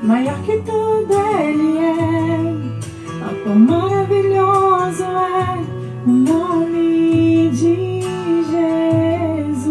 Maior que tudo Ele é, oh, quão maravilhoso é o nome de Jesus.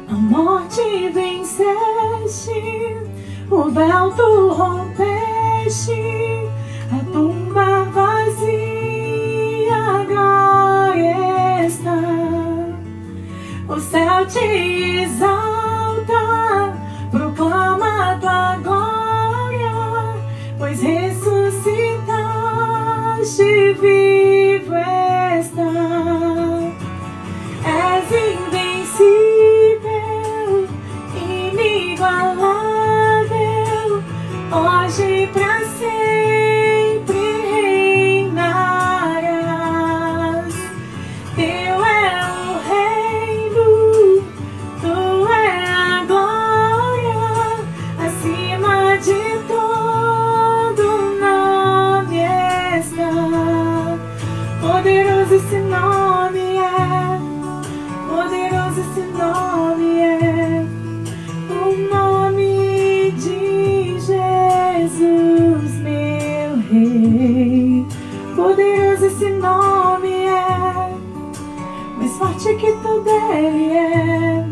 A morte venceste, o véu tu rompeste, a tumba vazia agora está. O céu te exalta, proclama tua glória, pois ressuscitaste, vivo está. És invencível, inigualável, hoje pra sempre reinarás. Teu é o reino, tua é a glória, acima de todo nome está. Poderoso esse nome é, poderoso esse nome é, o nome de Jesus, meu Rei. Poderoso esse nome é, mais forte que tudo Ele é.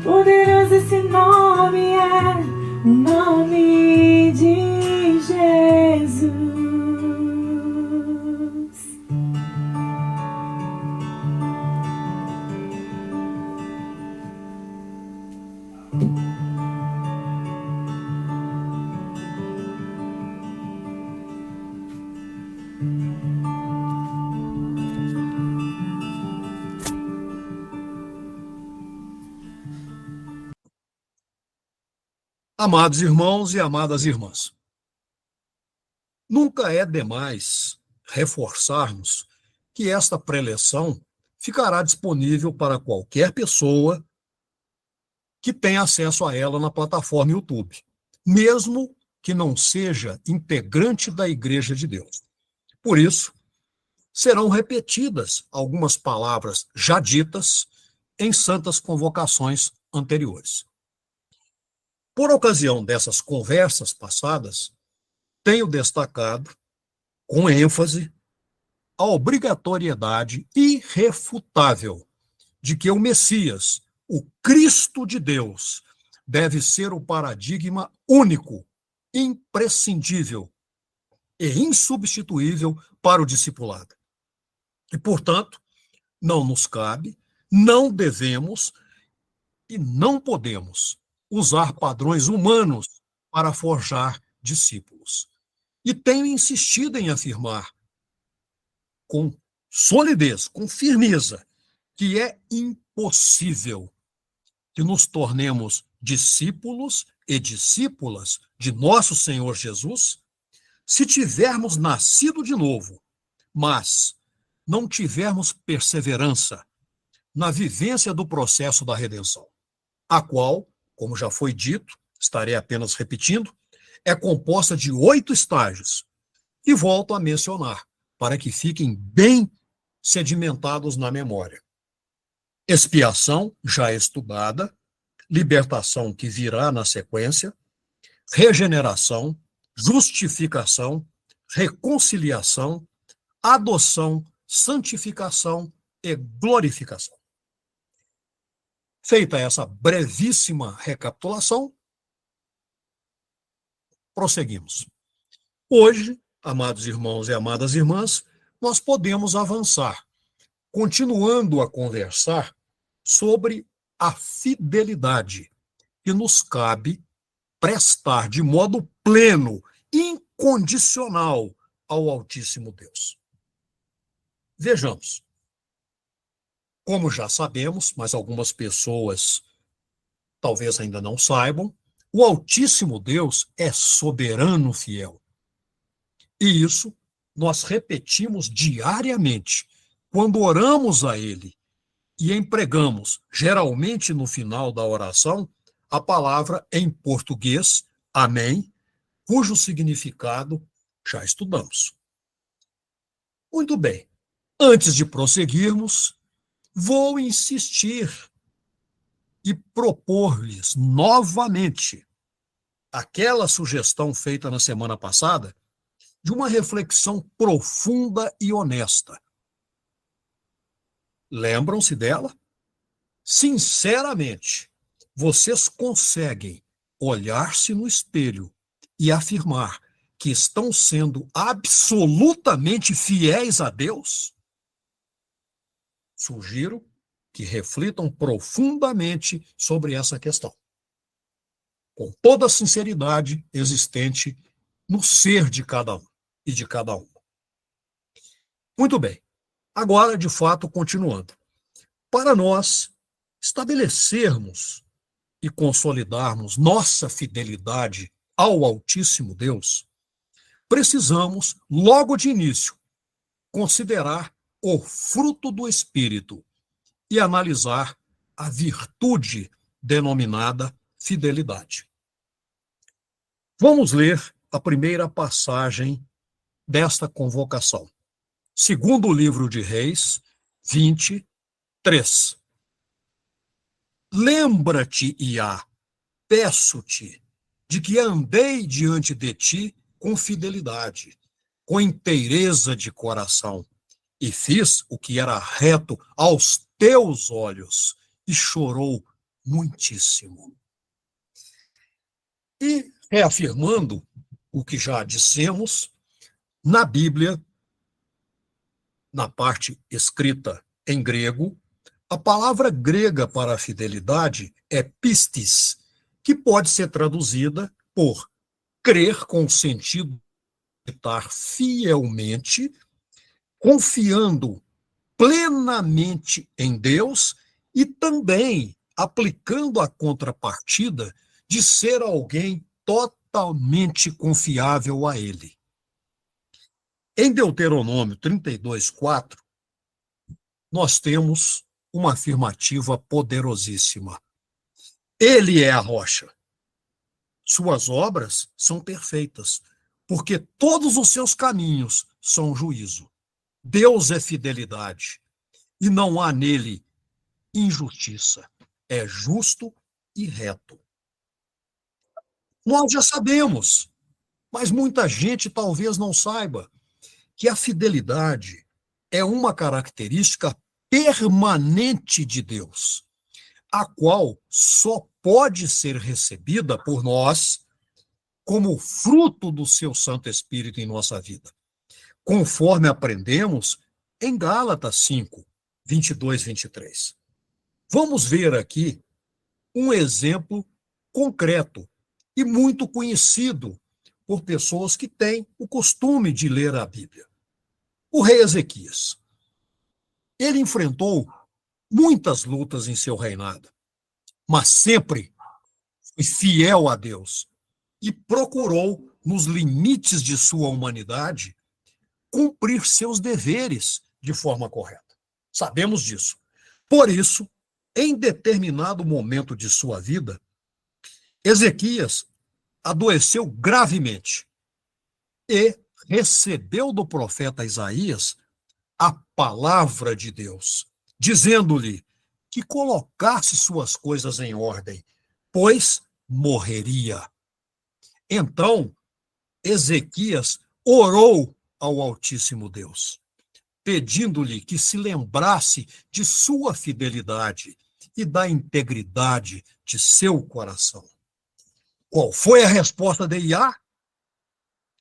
Poderoso esse nome é, o nome de Jesus. Amados irmãos e amadas irmãs, nunca é demais reforçarmos que esta preleção ficará disponível para qualquer pessoa que tenha acesso a ela na plataforma YouTube, mesmo que não seja integrante da Igreja de Deus. Por isso, serão repetidas algumas palavras já ditas em santas convocações anteriores. Por ocasião dessas conversas passadas, tenho destacado, com ênfase, a obrigatoriedade irrefutável de que o Messias, o Cristo de Deus, deve ser o paradigma único, imprescindível e insubstituível para o discipulado. E, portanto, não nos cabe, não devemos e não podemos usar padrões humanos para forjar discípulos. E tenho insistido em afirmar com solidez, com firmeza, que é impossível que nos tornemos discípulos e discípulas de nosso Senhor Jesus se tivermos nascido de novo, mas não tivermos perseverança na vivência do processo da redenção, a qual, como já foi dito, estarei apenas repetindo, é composta de 8 estágios. E volto a mencionar, para que fiquem bem sedimentados na memória. Expiação, já estudada, libertação, que virá na sequência, regeneração, justificação, reconciliação, adoção, santificação e glorificação. Feita essa brevíssima recapitulação, prosseguimos. Hoje, amados irmãos e amadas irmãs, nós podemos avançar, continuando a conversar sobre a fidelidade que nos cabe prestar de modo pleno, incondicional ao Altíssimo Deus. Vejamos. Como já sabemos, mas algumas pessoas talvez ainda não saibam, o Altíssimo Deus é soberano fiel. E isso nós repetimos diariamente, quando oramos a Ele e empregamos, geralmente no final da oração, a palavra em português, amém, cujo significado já estudamos. Muito bem. Antes de prosseguirmos, vou insistir e propor-lhes novamente aquela sugestão feita na semana passada de uma reflexão profunda e honesta. Lembram-se dela? Sinceramente, vocês conseguem olhar-se no espelho e afirmar que estão sendo absolutamente fiéis a Deus? Sugiro que reflitam profundamente sobre essa questão, com toda a sinceridade existente no ser de cada um e de cada uma. Muito bem. Agora, de fato, continuando. Para nós estabelecermos e consolidarmos nossa fidelidade ao Altíssimo Deus, precisamos, logo de início, considerar o fruto do Espírito e analisar a virtude denominada fidelidade. Vamos ler a primeira passagem desta convocação. Segundo o livro de Reis, 23. Lembra-te, Iá, peço-te, de que andei diante de ti com fidelidade, com inteireza de coração, e fiz o que era reto aos teus olhos, e chorou muitíssimo. E, reafirmando o que já dissemos, na Bíblia, na parte escrita em grego, a palavra grega para a fidelidade é pistis, que pode ser traduzida por crer com o sentido de estar fielmente, confiando plenamente em Deus e também aplicando a contrapartida de ser alguém totalmente confiável a Ele. Em Deuteronômio 32:4, nós temos uma afirmativa poderosíssima. Ele é a rocha. Suas obras são perfeitas, porque todos os seus caminhos são juízo. Deus é fidelidade, e não há nele injustiça. É justo e reto. Nós já sabemos, mas muita gente talvez não saiba, que a fidelidade é uma característica permanente de Deus, a qual só pode ser recebida por nós como fruto do seu Santo Espírito em nossa vida, conforme aprendemos em Gálatas 5, 22, 23. Vamos ver aqui um exemplo concreto e muito conhecido por pessoas que têm o costume de ler a Bíblia. O rei Ezequias. Ele enfrentou muitas lutas em seu reinado, mas sempre foi fiel a Deus e procurou, nos limites de sua humanidade, cumprir seus deveres de forma correta. Sabemos disso. Por isso, em determinado momento de sua vida, Ezequias adoeceu gravemente e recebeu do profeta Isaías a palavra de Deus, dizendo-lhe que colocasse suas coisas em ordem, pois morreria. Então, Ezequias orou ao Altíssimo Deus, pedindo-lhe que se lembrasse de sua fidelidade e da integridade de seu coração. Qual foi a resposta de Iá?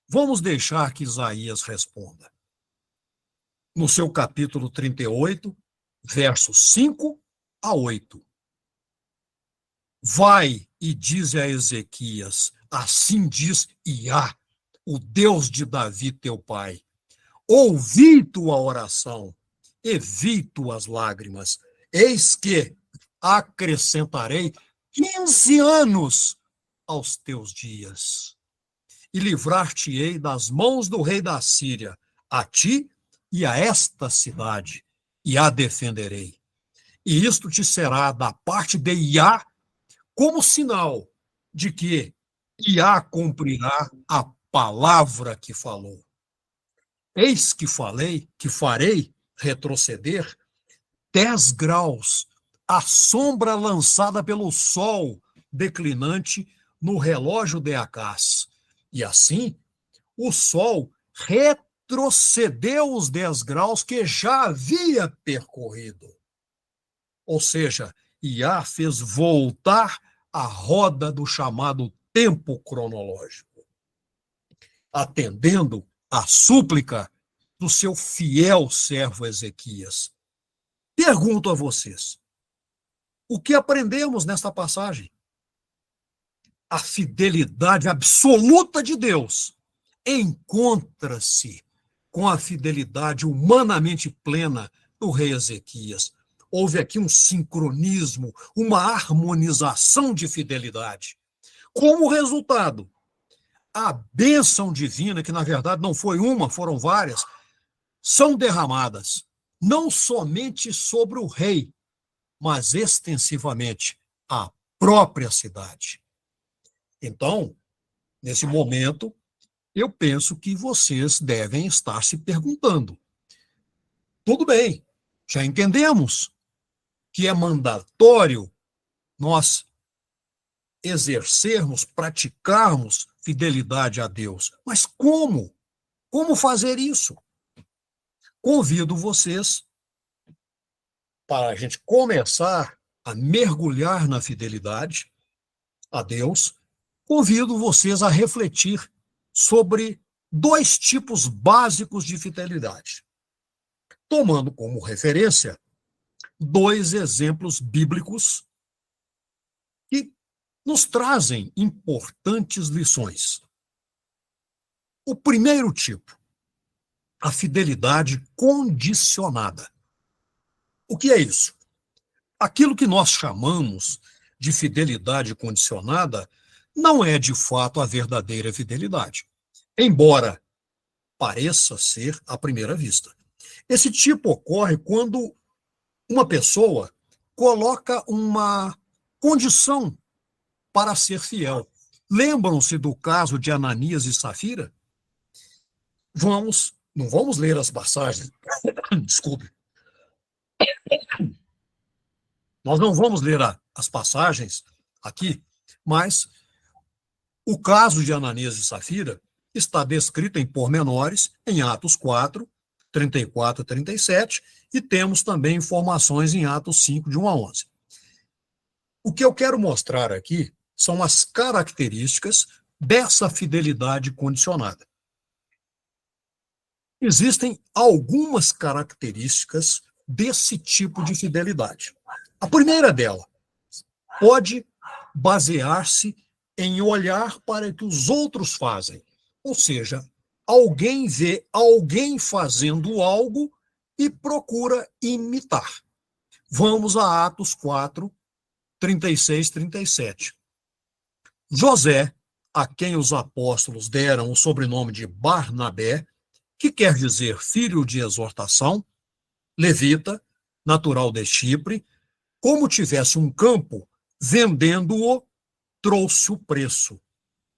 Vamos deixar que Isaías responda. No seu capítulo 38, versos 5 a 8. Vai e dize a Ezequias, assim diz Iá, o Deus de Davi teu pai, ouvi tua oração e vi tuas lágrimas, eis que acrescentarei 15 anos aos teus dias, e livrar-te-ei das mãos do rei da Síria, a ti e a esta cidade, e a defenderei. E isto te será da parte de Iá como sinal de que Iá cumprirá a palavra que falou. Eis que falei, que farei retroceder 10 graus a sombra lançada pelo sol declinante no relógio de Acás. E assim, o sol retrocedeu os 10 graus que já havia percorrido. Ou seja, Iá fez voltar a roda do chamado tempo cronológico, atendendo à súplica do seu fiel servo Ezequias. Pergunto a vocês, o que aprendemos nesta passagem? A fidelidade absoluta de Deus encontra-se com a fidelidade humanamente plena do rei Ezequias. Houve aqui um sincronismo, uma harmonização de fidelidade. Como resultado, a bênção divina, que na verdade não foi uma, foram várias, são derramadas, não somente sobre o rei, mas extensivamente a própria cidade. Então, nesse momento, eu penso que vocês devem estar se perguntando: tudo bem, já entendemos que é mandatório nós exercermos, praticarmos fidelidade a Deus, mas como? Como fazer isso? Convido vocês para a gente começar a mergulhar na fidelidade a Deus. Convido vocês a refletir sobre 2 tipos básicos de fidelidade, tomando como referência 2 exemplos bíblicos que nos trazem importantes lições. O primeiro tipo, a fidelidade condicionada. O que é isso? Aquilo que nós chamamos de fidelidade condicionada não é, de fato, a verdadeira fidelidade, embora pareça ser à primeira vista. Esse tipo ocorre quando uma pessoa coloca uma condição para ser fiel. Lembram-se do caso de Ananias e Safira? Não vamos ler as passagens, desculpe. Nós não vamos ler as passagens aqui, mas o caso de Ananias e Safira está descrito em pormenores em Atos 4, 34 e 37, e temos também informações em Atos 5, de 1 a 11. O que eu quero mostrar aqui são as características dessa fidelidade condicionada. Existem algumas características desse tipo de fidelidade. A primeira dela pode basear-se em olhar para o que os outros fazem. Ou seja, alguém vê alguém fazendo algo e procura imitar. Vamos a Atos 4, 36, 37. José, a quem os apóstolos deram o sobrenome de Barnabé, que quer dizer filho de exortação, levita, natural de Chipre, como tivesse um campo, vendendo-o, trouxe o preço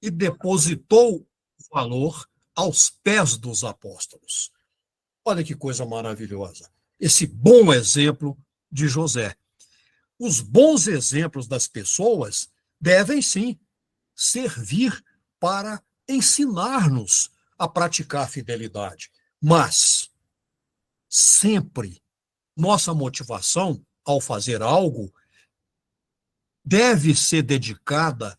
e depositou o valor aos pés dos apóstolos. Olha que coisa maravilhosa. Esse bom exemplo de José. Os bons exemplos das pessoas devem, sim, servir para ensinar-nos a praticar a fidelidade. Mas, sempre, nossa motivação ao fazer algo deve ser dedicada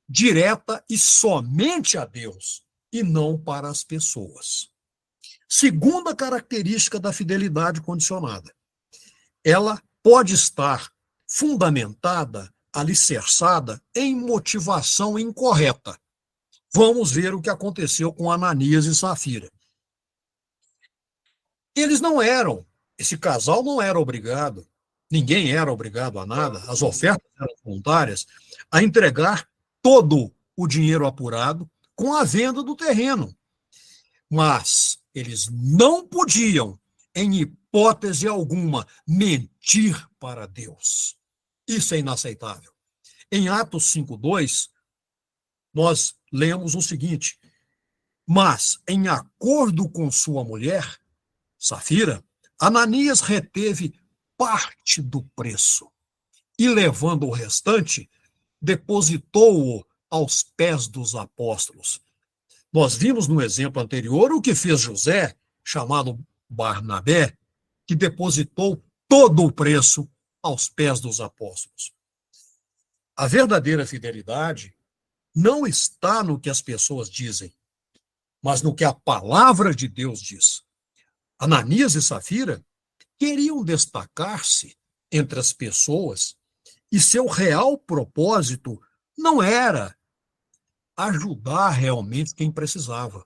direta e somente a Deus, e não para as pessoas. Segunda característica da fidelidade condicionada. Ela pode estar fundamentada, alicerçada em motivação incorreta. Vamos ver o que aconteceu com Ananias e Safira. Esse casal não era obrigado, ninguém era obrigado a nada, as ofertas eram voluntárias, a entregar todo o dinheiro apurado com a venda do terreno. Mas Eles não podiam, em hipótese alguma, mentir para Deus. Isso é inaceitável. Em Atos 5:2, nós lemos o seguinte: mas, em acordo com sua mulher, Safira, Ananias reteve parte do preço e, levando o restante, depositou-o aos pés dos apóstolos. Nós vimos no exemplo anterior o que fez José, chamado Barnabé, que depositou todo o preço aos pés dos apóstolos. A verdadeira fidelidade não está no que as pessoas dizem, mas no que a palavra de Deus diz. Ananias e Safira queriam destacar-se entre as pessoas e seu real propósito não era ajudar realmente quem precisava.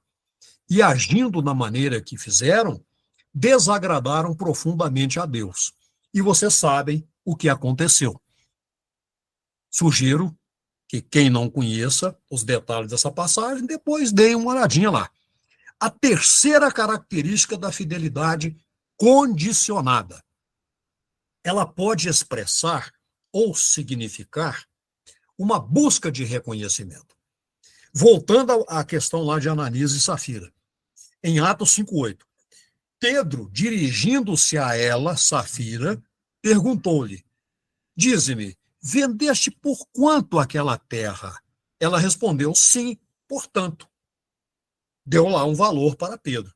E agindo da maneira que fizeram, desagradaram profundamente a Deus. E vocês sabem o que aconteceu. Sugiro que quem não conheça os detalhes dessa passagem, depois dê uma olhadinha lá. A terceira característica da fidelidade condicionada. Ela pode expressar ou significar uma busca de reconhecimento. Voltando à questão lá de Ananias e Safira. Em Atos 5:8, Pedro, dirigindo-se a ela, Safira, perguntou-lhe: dize-me, vendeste por quanto aquela terra? Ela respondeu: sim, portanto. Deu lá um valor para Pedro.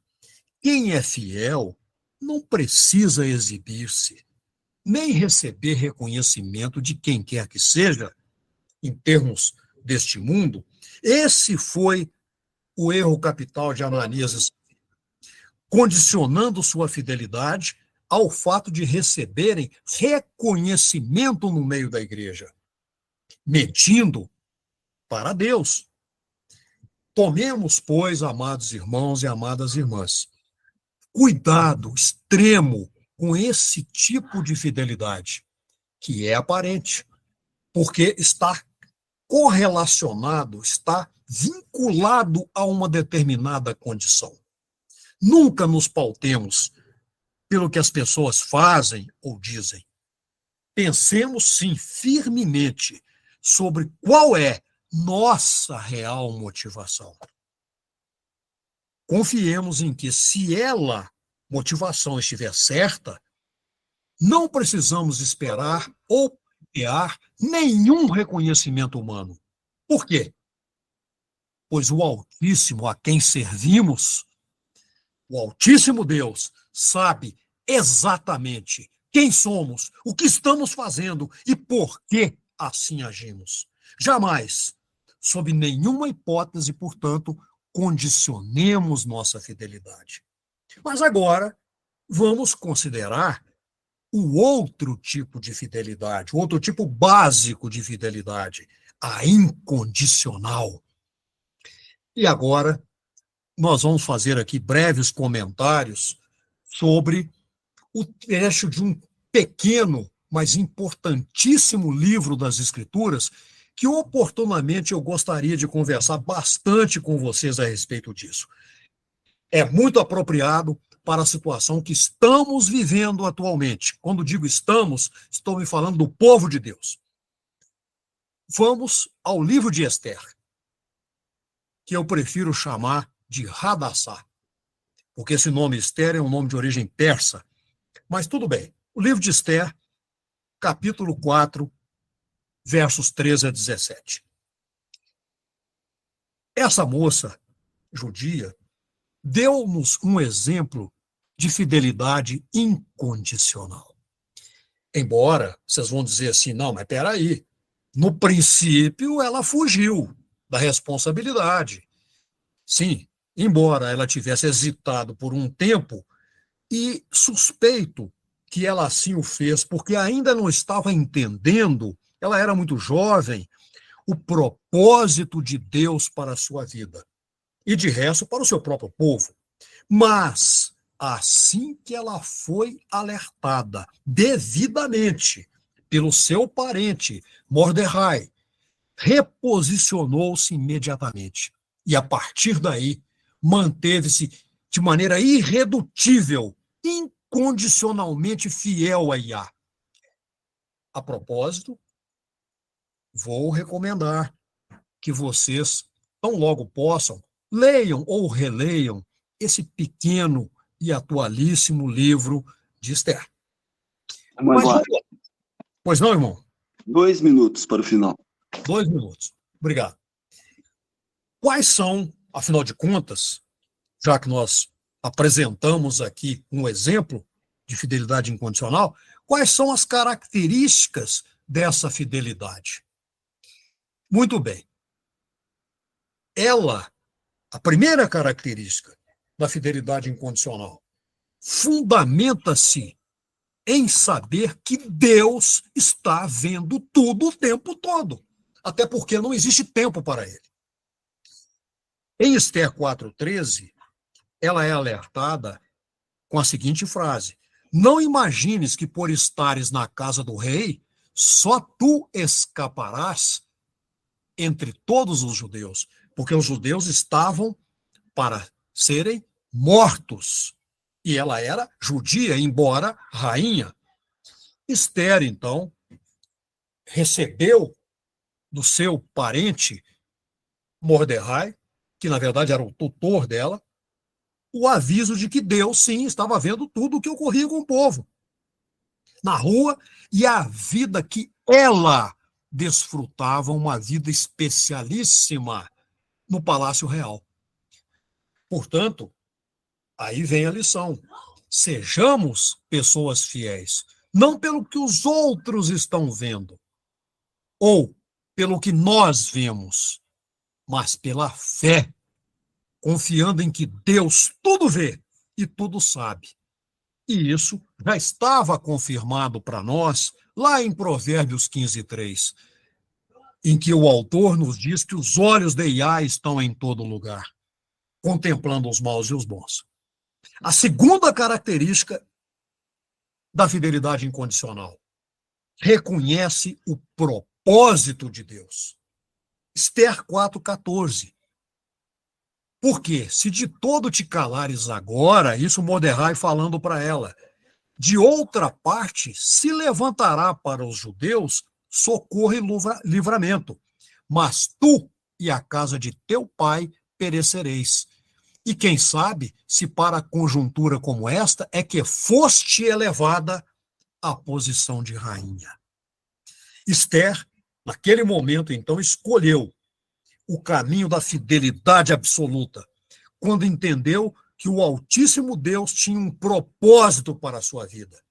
Quem é fiel não precisa exibir-se, nem receber reconhecimento de quem quer que seja, em termos deste mundo. Esse foi o erro capital de Ananias, condicionando sua fidelidade ao fato de receberem reconhecimento no meio da igreja, mentindo para Deus. Tomemos, pois, amados irmãos e amadas irmãs, cuidado extremo com esse tipo de fidelidade, que é aparente, porque está correlacionado, está vinculado a uma determinada condição. Nunca nos pautemos pelo que as pessoas fazem ou dizem. Pensemos, sim, firmemente sobre qual é nossa real motivação. Confiemos em que, se ela, motivação, estiver certa, não precisamos esperar ou pleitear nenhum reconhecimento humano. Por quê? Pois o Altíssimo a quem servimos, o Altíssimo Deus, sabe exatamente quem somos, o que estamos fazendo e por que assim agimos. Jamais, sob nenhuma hipótese, portanto, condicionemos nossa fidelidade. Mas agora, vamos considerar o outro tipo de fidelidade, o outro tipo básico de fidelidade, a incondicional. E agora, nós vamos fazer aqui breves comentários sobre o trecho de um pequeno, mas importantíssimo livro das Escrituras, que oportunamente eu gostaria de conversar bastante com vocês a respeito disso. É muito apropriado para a situação que estamos vivendo atualmente. Quando digo estamos, estou me falando do povo de Deus. Vamos ao livro de Ester, que eu prefiro chamar de Hadassah, porque esse nome Ester é um nome de origem persa. Mas tudo bem. O livro de Ester, capítulo 4, versos 13 a 17. Essa moça judia deu-nos um exemplo de fidelidade incondicional. Embora vocês vão dizer assim, não, mas peraí, no princípio ela fugiu da responsabilidade. Sim, embora ela tivesse hesitado por um tempo, e suspeito que ela assim o fez, porque ainda não estava entendendo, ela era muito jovem, o propósito de Deus para a sua vida. E de resto, para o seu próprio povo. Mas, assim que ela foi alertada devidamente pelo seu parente, Mordecai, reposicionou-se imediatamente. E, a partir daí, manteve-se de maneira irredutível, incondicionalmente fiel a Iá. A propósito, vou recomendar que vocês, tão logo possam, leiam ou releiam esse pequeno e atualíssimo livro de Esther. Vamos embora. Pois não, irmão? 2 minutos para o final. 2 minutos. Obrigado. Quais são, afinal de contas, já que nós apresentamos aqui um exemplo de fidelidade incondicional, quais são as características dessa fidelidade? Muito bem. A primeira característica da fidelidade incondicional, fundamenta-se em saber que Deus está vendo tudo o tempo todo, até porque não existe tempo para ele. Em Esther 4:13, ela é alertada com a seguinte frase: não imagines que por estares na casa do rei, só tu escaparás entre todos os judeus, porque os judeus estavam para serem mortos. E ela era judia, embora rainha. Esther, então, recebeu do seu parente Mordecai, que na verdade era o tutor dela, o aviso de que Deus, sim, estava vendo tudo o que ocorria com o povo na rua e a vida que ela desfrutava, uma vida especialíssima no Palácio Real. Portanto, aí vem a lição. Sejamos pessoas fiéis, não pelo que os outros estão vendo, ou pelo que nós vemos, mas pela fé, confiando em que Deus tudo vê e tudo sabe. E isso já estava confirmado para nós lá em Provérbios 15:3, em que o autor nos diz que os olhos de Iá estão em todo lugar, contemplando os maus e os bons. A segunda característica da fidelidade incondicional, reconhece o propósito de Deus. Esther 4:14. Porque se de todo te calares agora, isso Mordecai falando para ela, de outra parte se levantará para os judeus socorro e livramento, mas tu e a casa de teu pai perecereis. E quem sabe se para conjuntura como esta é que foste elevada à posição de rainha. Esther, naquele momento, então, escolheu o caminho da fidelidade absoluta, quando entendeu que o Altíssimo Deus tinha um propósito para a sua vida.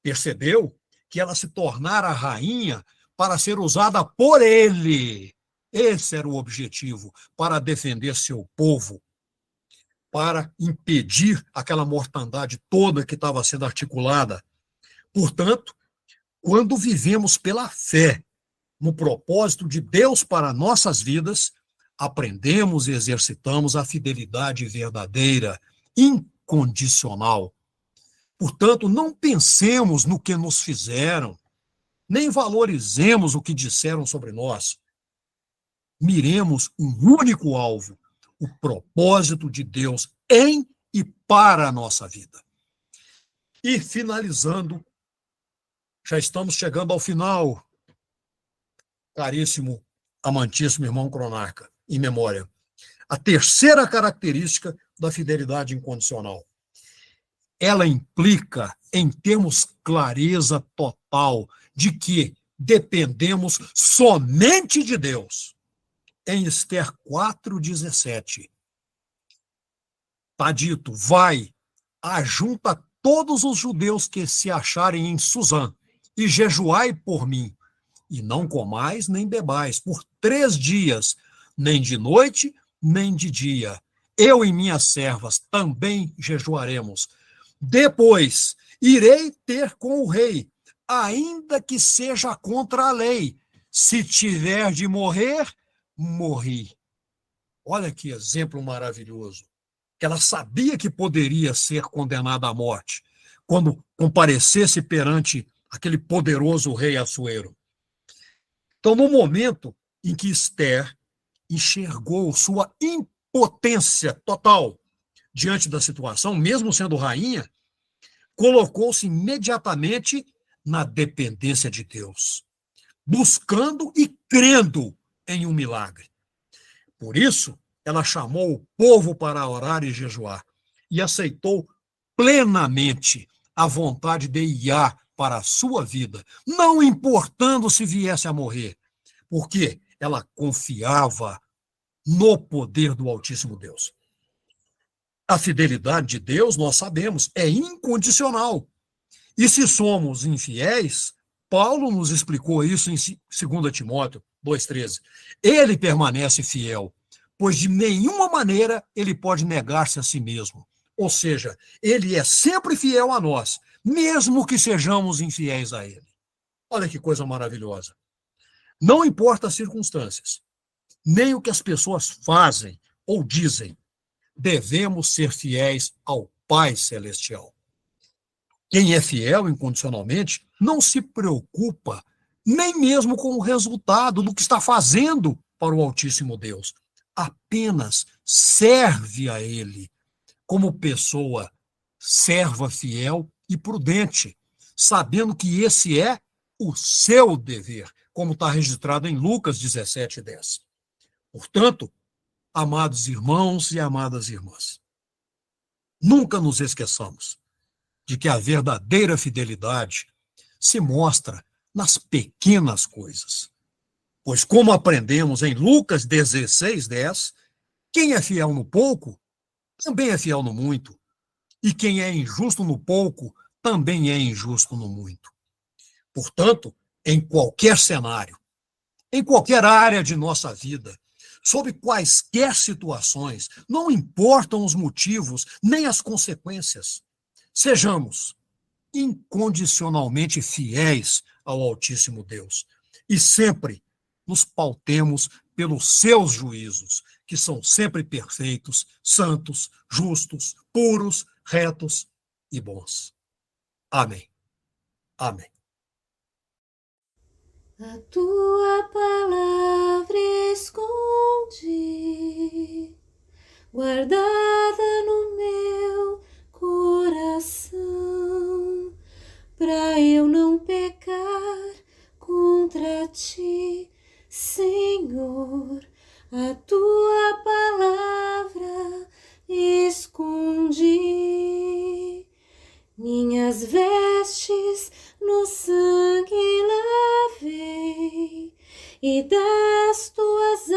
Percebeu que ela se tornara rainha para ser usada por ele. Esse era o objetivo, para defender seu povo, para impedir aquela mortandade toda que estava sendo articulada. Portanto, quando vivemos pela fé no propósito de Deus para nossas vidas, aprendemos e exercitamos a fidelidade verdadeira, incondicional. Portanto, não pensemos no que nos fizeram, nem valorizemos o que disseram sobre nós. Miremos um único alvo, o propósito de Deus em e para a nossa vida. E, finalizando, já estamos chegando ao final, caríssimo, amantíssimo irmão Cronarca, em memória. A terceira característica da fidelidade incondicional. Ela implica em termos clareza total de que dependemos somente de Deus. Em Esther 4:17, está dito, vai, ajunta todos os judeus que se acharem em Suzã, e jejuai por mim, e não comais nem bebais por 3 dias, nem de noite, nem de dia. Eu e minhas servas também jejuaremos. Depois irei ter com o rei, ainda que seja contra a lei. Se tiver de morrer, morri. Olha que exemplo maravilhoso. Que ela sabia que poderia ser condenada à morte quando comparecesse perante aquele poderoso rei Assuero. Então, no momento em que Esther enxergou sua impotência total diante da situação, mesmo sendo rainha, colocou-se imediatamente na dependência de Deus, buscando e crendo em um milagre. Por isso, ela chamou o povo para orar e jejuar e aceitou plenamente a vontade de Iá para a sua vida, não importando se viesse a morrer, porque ela confiava no poder do Altíssimo Deus. A fidelidade de Deus, nós sabemos, é incondicional. E se somos infiéis, Paulo nos explicou isso em 2 Timóteo 2,13. Ele permanece fiel, pois de nenhuma maneira ele pode negar-se a si mesmo. Ou seja, ele é sempre fiel a nós, mesmo que sejamos infiéis a ele. Olha que coisa maravilhosa. Não importa as circunstâncias, nem o que as pessoas fazem ou dizem, devemos ser fiéis ao Pai Celestial. Quem é fiel incondicionalmente não se preocupa nem mesmo com o resultado do que está fazendo para o Altíssimo Deus. Apenas serve a Ele como pessoa serva fiel e prudente, sabendo que esse é o seu dever, como está registrado em Lucas 17:10. Portanto, amados irmãos e amadas irmãs, nunca nos esqueçamos de que a verdadeira fidelidade se mostra nas pequenas coisas. Pois, como aprendemos em Lucas 16:10, quem é fiel no pouco, também é fiel no muito. E quem é injusto no pouco, também é injusto no muito. Portanto, em qualquer cenário, em qualquer área de nossa vida, sob quaisquer situações, não importam os motivos nem as consequências, sejamos incondicionalmente fiéis ao Altíssimo Deus e sempre nos pautemos pelos seus juízos, que são sempre perfeitos, santos, justos, puros, retos e bons. Amém. Amém. A tua palavra escondi, guardada no meu coração, pra eu não pecar contra ti, Senhor. A tua palavra escondi, minhas vestes no sangue lavei e das tuas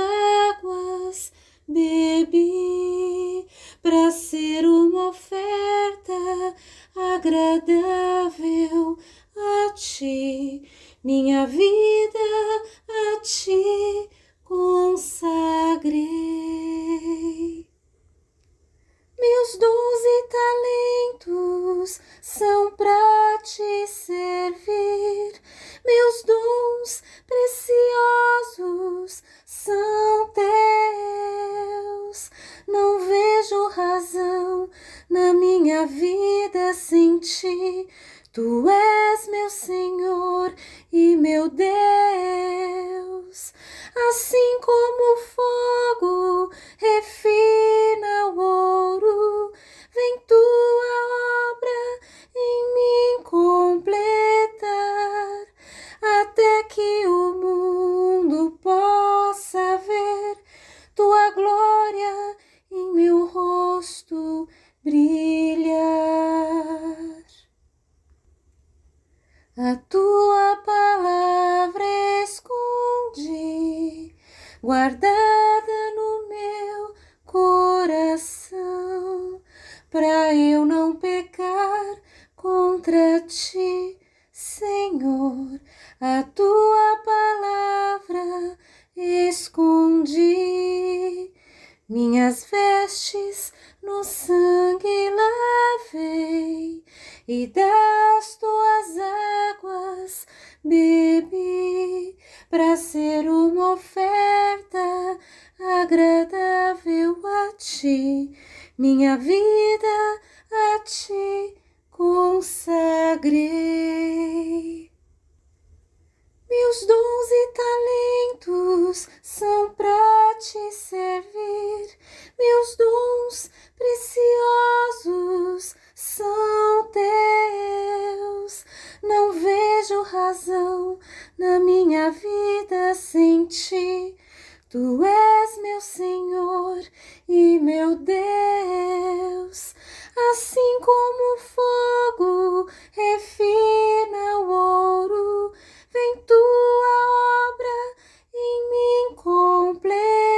águas bebi, para ser uma oferta agradável a ti, minha vida a ti consagrei. Meus dons e talentos são para te servir, meus dons preciosos são teus. Não vejo razão na minha vida sem ti, tu és meu Senhor e meu Deus. Assim como o fogo refina o ouro, vem tua obra em mim completar, até que o mundo possa ver tua glória em meu rosto brilhar. A tua palavra escondi, guardada no meu coração, pra eu não pecar contra ti, Senhor. A tua palavra escondi, minhas vestes no sangue lavei e das tuas águas bebi, para ser uma oferta agradável a ti, minha vida a ti consagrei. Meus dons e talentos são para te servir, meus dons preciosos Senhor e meu Deus. Assim como o fogo refina o ouro, vem tua obra em mim completar.